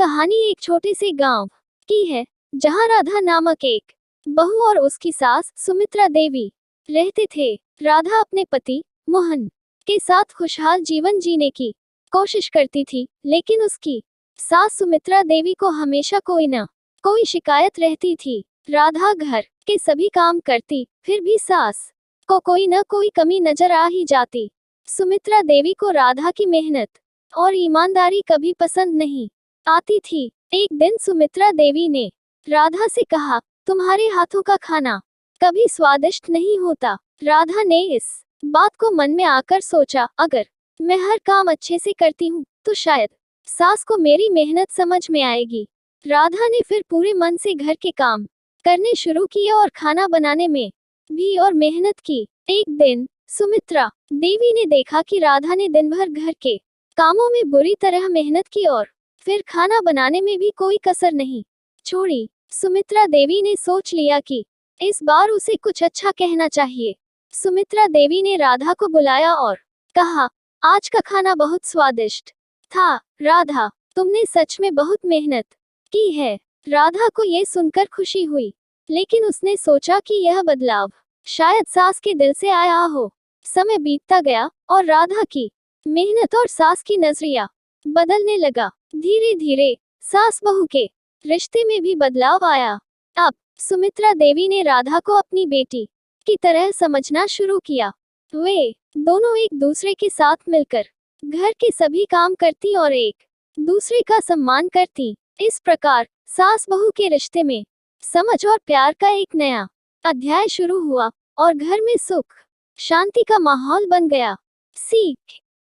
कहानी एक छोटे से गांव की है, जहां राधा नामक एक बहू और उसकी सास सुमित्रा देवी रहते थे। राधा अपने पति मोहन के साथ खुशहाल जीवन जीने की कोशिश करती थी, लेकिन उसकी सास सुमित्रा देवी को हमेशा कोई न कोई शिकायत रहती थी। राधा घर के सभी काम करती, फिर भी सास को कोई न कोई कमी नजर आ ही जाती। सुमित्रा देवी को राधा की मेहनत और ईमानदारी कभी पसंद नहीं आती थी। एक दिन सुमित्रा देवी ने राधा से कहा, तुम्हारे हाथों का खाना कभी स्वादिष्ट नहीं होता। राधा ने इस बात को मन में आकर सोचा, अगर मैं हर काम अच्छे से करती हूँ तो शायद सास को मेरी मेहनत समझ में आएगी। राधा ने फिर पूरे मन से घर के काम करने शुरू किए और खाना बनाने में भी और मेहनत की। एक दिन सुमित्रा देवी ने देखा कि राधा ने दिन भर घर के कामों में बुरी तरह मेहनत की और फिर खाना बनाने में भी कोई कसर नहीं छोड़ी। सुमित्रा देवी ने सोच लिया कि इस बार उसे कुछ अच्छा कहना चाहिए। सुमित्रा देवी ने राधा को बुलाया और कहा, आज का खाना बहुत स्वादिष्ट था। राधा, तुमने सच में बहुत मेहनत की है। राधा को ये सुनकर खुशी हुई, लेकिन उसने सोचा कि यह बदलाव शायद सास के दिल से आया हो। समय बीतता गया और राधा की मेहनत और सास की नजरिया बदलने लगा। धीरे धीरे सास बहू के रिश्ते में भी बदलाव आया। अब सुमित्रा देवी ने राधा को अपनी बेटी की तरह समझना शुरू किया। वे दोनों एक दूसरे के साथ मिलकर घर के सभी काम करती और एक दूसरे का सम्मान करती। इस प्रकार सास बहू के रिश्ते में समझ और प्यार का एक नया अध्याय शुरू हुआ और घर में सुख शांति का माहौल बन गया। सीख,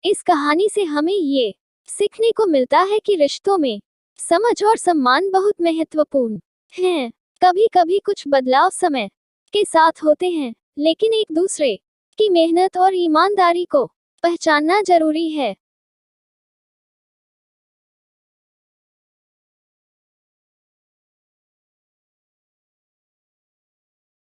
इस कहानी से हमें ये सीखने को मिलता है कि रिश्तों में समझ और सम्मान बहुत महत्वपूर्ण हैं। कभी कभी कुछ बदलाव समय के साथ होते हैं, लेकिन एक दूसरे की मेहनत और ईमानदारी को पहचानना जरूरी है।